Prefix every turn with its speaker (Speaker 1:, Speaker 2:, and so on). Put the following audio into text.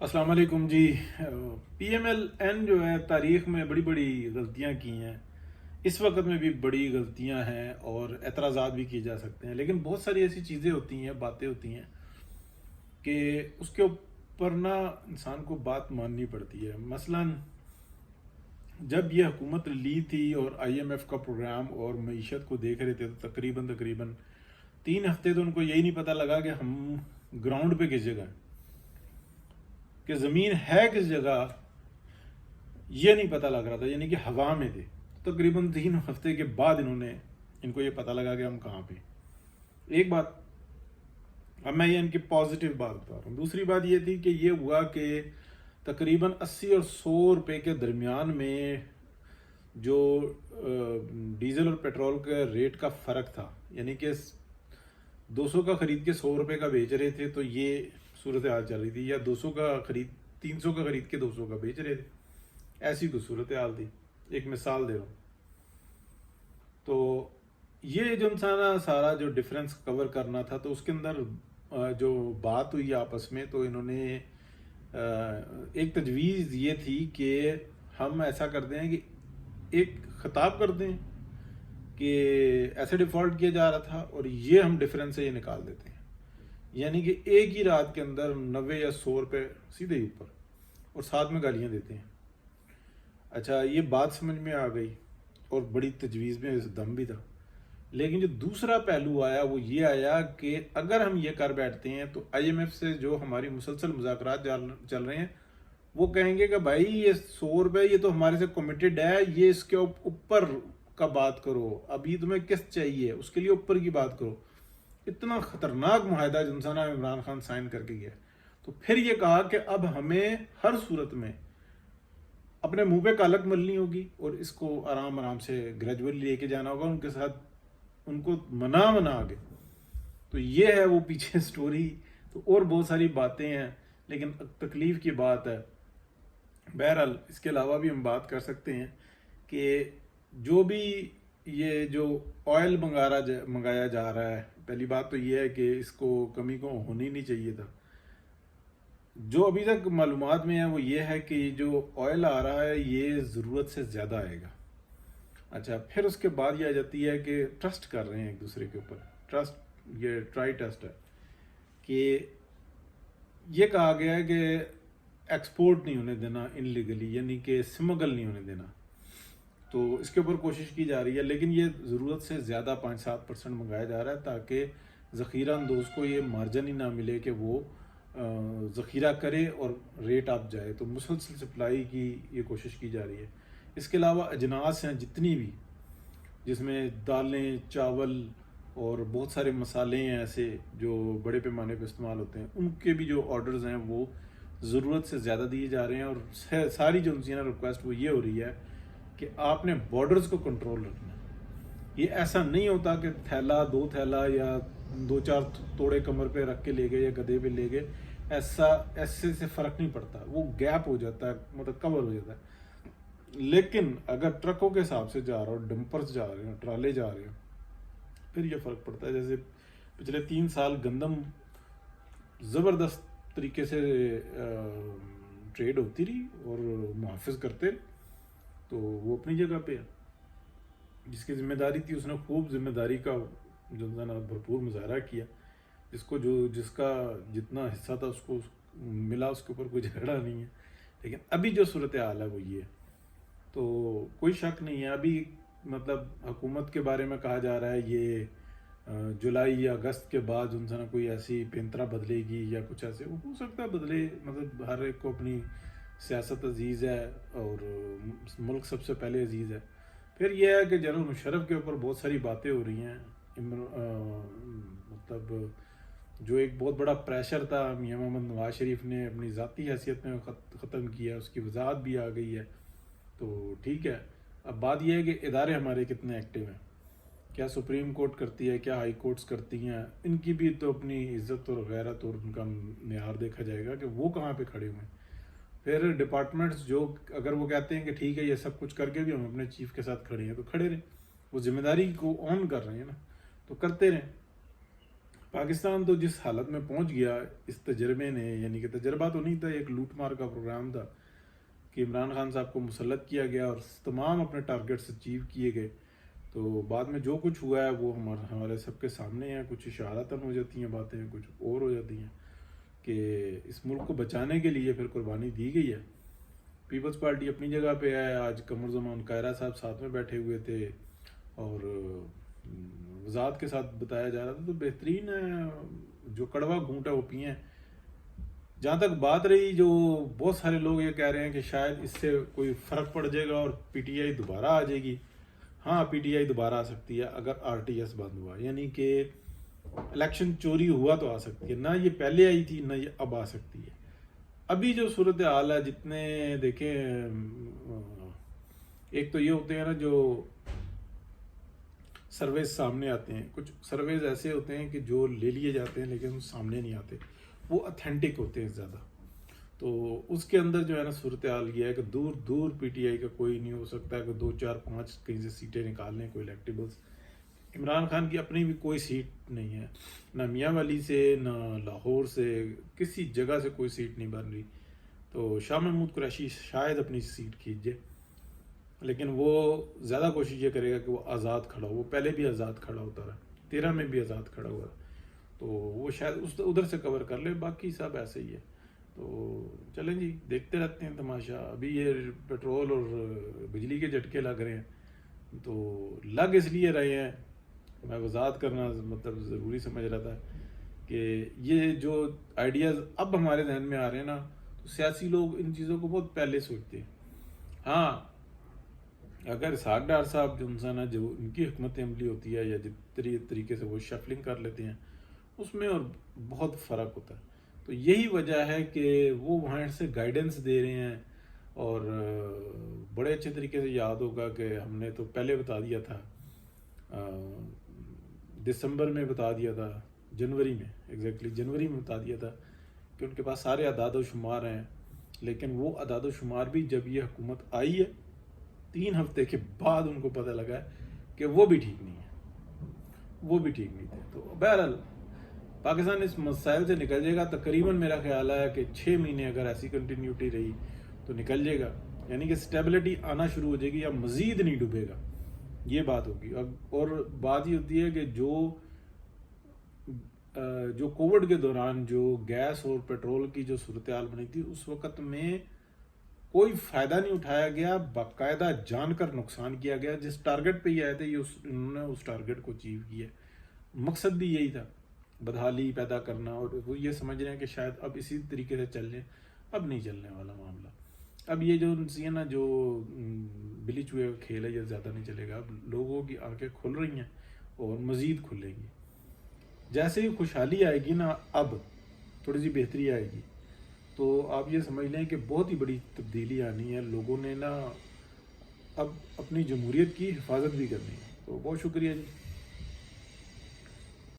Speaker 1: السلام علیکم جی۔ P M L N جو ہے تاریخ میں بڑی بڑی غلطیاں کی ہیں، اس وقت میں بھی بڑی غلطیاں ہیں اور اعتراضات بھی کیے جا سکتے ہیں، لیکن بہت ساری ایسی چیزیں ہوتی ہیں، باتیں ہوتی ہیں کہ اس کے اوپر نا انسان کو بات ماننی پڑتی ہے۔ مثلاً جب یہ حکومت لی تھی اور آئی ایم ایف کا پروگرام اور معیشت کو دیکھ رہے تھے تو تقریباً 3 ہفتے تو ان کو یہی نہیں پتہ لگا کہ ہم گراؤنڈ پہ کس جگہ ہیں، کہ زمین ہے کس جگہ، یہ نہیں پتہ لگ رہا تھا، یعنی کہ ہوا میں تھے۔ تقریباً 3 ہفتے کے بعد ان کو یہ پتہ لگا کہ ہم کہاں پہ۔ ایک بات، اب میں یہ ان کی پازیٹیو بات بتا رہا ہوں۔ دوسری بات یہ تھی کہ یہ ہوا کہ تقریباً 80 اور 100 روپے کے درمیان میں جو ڈیزل اور پیٹرول کے ریٹ کا فرق تھا، یعنی کہ 200 کا خرید کے 100 روپے کا بیچ رہے تھے، تو یہ صورتحال چل رہی تھی، یا 200 کا خرید 300 کا خرید کے 200 کا بیچ رہے تھے، ایسی کوئی صورتحال تھی۔ ایک مثال دے رہا ہوں۔ تو یہ جو انسان سارا جو ڈفرینس کور کرنا تھا، تو اس کے اندر جو بات ہوئی آپس میں، تو انہوں نے ایک تجویز یہ تھی کہ ہم ایسا کرتے ہیں کہ ایک خطاب کرتے ہیں کہ ایسے ڈیفالٹ کیا جا رہا تھا اور یہ ہم ڈفرینس سے یہ نکال دیتے ہیں، یعنی کہ ایک ہی رات کے اندر 90 یا 100 روپے سیدھے ہی اوپر، اور ساتھ میں گالیاں دیتے ہیں۔ اچھا، یہ بات سمجھ میں آ گئی اور بڑی تجویز میں دم بھی تھا، لیکن جو دوسرا پہلو آیا وہ یہ آیا کہ اگر ہم یہ کر بیٹھتے ہیں تو آئی ایم ایف سے جو ہماری مسلسل مذاکرات چل رہے ہیں، وہ کہیں گے کہ بھائی یہ 100 روپے یہ تو ہمارے سے کمیٹڈ ہے، یہ اس کے اوپر کا بات کرو، ابھی تمہیں کس چاہیے اس کے لیے اوپر کی بات کرو۔ اتنا خطرناک معاہدہ جنسانہ عمران خان سائن کر کے گیا۔ تو پھر یہ کہا کہ اب ہمیں ہر صورت میں اپنے منہ پہ کالک ملنی ہوگی اور اس کو آرام آرام سے گریجولی لے کے جانا ہوگا، ان کے ساتھ ان کو منا آگے۔ تو یہ ہے وہ پیچھے سٹوری، تو اور بہت ساری باتیں ہیں، لیکن تکلیف کی بات ہے۔ بہرحال اس کے علاوہ بھی ہم بات کر سکتے ہیں کہ جو بھی یہ جو آئل منگایا جا رہا ہے، پہلی بات تو یہ ہے کہ اس کو کمی کو ہونی نہیں چاہیے تھا۔ جو ابھی تک معلومات میں ہے وہ یہ ہے کہ جو آئل آ رہا ہے یہ ضرورت سے زیادہ آئے گا۔ اچھا، پھر اس کے بعد یہ آ جاتی ہے کہ ٹرسٹ کر رہے ہیں ایک دوسرے کے اوپر، ٹرسٹ، یہ ٹرائی ٹیسٹ ہے کہ یہ کہا گیا ہے کہ ایکسپورٹ نہیں ہونے دینا انلیگلی، یعنی کہ سمگل نہیں ہونے دینا، تو اس کے اوپر کوشش کی جا رہی ہے، لیکن یہ ضرورت سے زیادہ 5-7% منگایا جا رہا ہے تاکہ ذخیرہ اندوز کو یہ مارجن ہی نہ ملے کہ وہ ذخیرہ کرے اور ریٹ اپ جائے، تو مسلسل سپلائی کی یہ کوشش کی جا رہی ہے۔ اس کے علاوہ اجناس ہیں جتنی بھی، جس میں دالیں، چاول اور بہت سارے مسالے ہیں ایسے جو بڑے پیمانے پہ استعمال ہوتے ہیں، ان کے بھی جو آرڈرز ہیں وہ ضرورت سے زیادہ دیے جا رہے ہیں، اور ساری جو ان سے ریکویسٹ وہ یہ ہو رہی ہے کہ آپ نے بارڈرز کو کنٹرول رکھنا ہے۔ یہ ایسا نہیں ہوتا کہ تھیلا 2 تھیلا یا 2-4 توڑے کمر پہ رکھ کے لے گئے یا گدھے پہ لے گئے، ایسے سے فرق نہیں پڑتا، وہ گیپ ہو جاتا ہے، مطلب کور ہو جاتا ہے۔ لیکن اگر ٹرکوں کے حساب سے جا رہا ہو، ڈمپرز جا رہے ہیں، ٹرالے جا رہے ہیں، پھر یہ فرق پڑتا ہے۔ جیسے پچھلے 3 سال گندم زبردست طریقے سے ٹریڈ ہوتی رہی اور محافظ کرتے رہے، تو وہ اپنی جگہ پہ ہے۔ جس کی ذمہ داری تھی اس نے خوب ذمہ داری کا جو بھرپور مظاہرہ کیا، جس کا جتنا حصہ تھا اس کو ملا، اس کے اوپر کوئی جھگڑا نہیں ہے۔ لیکن ابھی جو صورتحال ہے وہ یہ ہے، تو کوئی شک نہیں ہے۔ ابھی مطلب حکومت کے بارے میں کہا جا رہا ہے یہ جولائی یا اگست کے بعد ان سے کوئی ایسی پینترا بدلے گی یا کچھ ایسے، ہو سکتا ہے بدلے، مطلب ہر ایک کو اپنی سیاست عزیز ہے اور ملک سب سے پہلے عزیز ہے۔ پھر یہ ہے کہ جنرل مشرف کے اوپر بہت ساری باتیں ہو رہی ہیں، مطلب جو ایک بہت بڑا پریشر تھا میاں محمد نواز شریف نے اپنی ذاتی حیثیت میں ختم کیا، اس کی وضاحت بھی آ گئی ہے، تو ٹھیک ہے۔ اب بات یہ ہے کہ ادارے ہمارے کتنے ایکٹیو ہیں، کیا سپریم کورٹ کرتی ہے، کیا ہائی کورٹس کرتی ہیں، ان کی بھی تو اپنی عزت اور غیرت اور ان کا معیار دیکھا جائے گا کہ وہ کہاں پہ کھڑے ہوئے ہیں۔ پھر ڈپارٹمنٹس جو اگر وہ کہتے ہیں کہ ٹھیک ہے یہ سب کچھ کر کے بھی ہم اپنے چیف کے ساتھ کھڑے ہیں، تو کھڑے رہیں، وہ ذمہ داری کو اون کر رہے ہیں نا، تو کرتے رہیں۔ پاکستان تو جس حالت میں پہنچ گیا اس تجربے نے، یعنی کہ تجربہ تو نہیں تھا، ایک لوٹ مار کا پروگرام تھا کہ عمران خان صاحب کو مسلط کیا گیا اور تمام اپنے ٹارگٹس اچیو کیے گئے. تو بعد میں جو کچھ ہوا ہے وہ ہمارے سب کے سامنے ہے. کچھ اشارتاً ہو جاتی ہیں باتیں، کچھ اور ہو جاتی ہیں کہ اس ملک کو بچانے کے لیے پھر قربانی دی گئی ہے. پیپلز پارٹی اپنی جگہ پہ ہے. آج قمر زمان قاہرہ صاحب ساتھ میں بیٹھے ہوئے تھے اور وضاحت کے ساتھ بتایا جا رہا تھا. تو بہترین جو کڑوا گھونٹ ہے وہ پئیں. جہاں تک بات رہی، جو بہت سارے لوگ یہ کہہ رہے ہیں کہ شاید اس سے کوئی فرق پڑ جائے گا اور پی ٹی آئی دوبارہ آ جائے گی. ہاں پی ٹی آئی دوبارہ آ سکتی ہے اگر آر ٹی ایس بند ہوا، یعنی کہ الیکشن چوری ہوا تو آ سکتی ہے. نہ یہ پہلے آئی تھی نہ یہ اب آ سکتی ہے. ابھی جو صورتحال ہے، جتنے دیکھیں، ایک تو یہ ہوتے ہیں نا جو سرویز سامنے آتے ہیں، کچھ سرویز ایسے ہوتے ہیں کہ جو لے لیے جاتے ہیں لیکن سامنے نہیں آتے، وہ اتھینٹک ہوتے ہیں زیادہ. تو اس کے اندر جو ہے نا صورتحال یہ ہے کہ دور دور پی ٹی آئی کا کوئی نہیں ہو سکتا ہے کہ 2 4 5 کہیں سے سیٹیں نکال لیں کوئی الیکٹیبلس. عمران خان کی اپنی بھی کوئی سیٹ نہیں ہے، نہ میاں والی سے نہ لاہور سے، کسی جگہ سے کوئی سیٹ نہیں بن رہی. تو شاہ محمود قریشی شاید اپنی سیٹ کھینچ جائے، لیکن وہ زیادہ کوشش یہ کرے گا کہ وہ آزاد کھڑا ہو. وہ پہلے بھی آزاد کھڑا ہوتا رہا، 13 میں بھی آزاد کھڑا ہوا، تو وہ شاید ادھر سے کور کر لے. باقی سب ایسے ہی ہے. تو چلیں جی، دیکھتے رہتے ہیں تماشا. ابھی یہ پیٹرول اور بجلی کے جھٹکے لگ رہے ہیں، تو لگ اس لیے رہے ہیں، میں وضاحت کرنا مطلب ضروری سمجھ رہا تھا کہ یہ جو آئیڈیاز اب ہمارے ذہن میں آ رہے ہیں نا، تو سیاسی لوگ ان چیزوں کو بہت پہلے سوچتے ہیں. ہاں اگر اسحاق ڈار صاحب جو انسان ہے، جو ان کی حکمت عملی ہوتی ہے یا جس طریقے سے وہ شفلنگ کر لیتے ہیں، اس میں اور بہت فرق ہوتا ہے. تو یہی وجہ ہے کہ وہ وہاں سے گائیڈنس دے رہے ہیں. اور بڑے اچھے طریقے سے یاد ہوگا کہ ہم نے تو پہلے بتا دیا تھا، دسمبر میں بتا دیا تھا، جنوری میں، ایگزیکٹلی جنوری میں بتا دیا تھا کہ ان کے پاس سارے اعداد و شمار ہیں. لیکن وہ اعداد و شمار بھی جب یہ حکومت آئی ہے 3 ہفتے کے بعد ان کو پتہ لگا ہے کہ وہ بھی ٹھیک نہیں ہے، وہ بھی ٹھیک نہیں تھے. تو بہرحال پاکستان اس مسائل سے نکل جائے گا. تقریباً میرا خیال ہے کہ 6 مہینے اگر ایسی کنٹینیوٹی رہی تو نکل جائے گا، یعنی کہ سٹیبلٹی آنا شروع ہو جائے گی، یا مزید نہیں ڈوبے گا، یہ بات ہوگی. اور بات یہ ہوتی ہے کہ جو کووڈ کے دوران جو گیس اور پیٹرول کی جو صورتحال بنی تھی، اس وقت میں کوئی فائدہ نہیں اٹھایا گیا، باقاعدہ جان کر نقصان کیا گیا. جس ٹارگٹ پہ یہ آئے تھے انہوں نے اس ٹارگٹ کو اچیو کیا. مقصد بھی یہی تھا، بدحالی پیدا کرنا. اور وہ یہ سمجھ رہے ہیں کہ شاید اب اسی طریقے سے چل جائیں. اب نہیں چلنے والا معاملہ. اب یہ جو ہے نا جو بلی چوہے کا کھیل ہے، یہ زیادہ نہیں چلے گا. اب لوگوں کی آنکھیں کھل رہی ہیں اور مزید کھلیں گی. جیسے ہی خوشحالی آئے گی نا، اب تھوڑی سی بہتری آئے گی، تو آپ یہ سمجھ لیں کہ بہت ہی بڑی تبدیلی آنی ہے. لوگوں نے نا اب اپنی جمہوریت کی حفاظت بھی کرنی ہے. تو بہت شکریہ جی.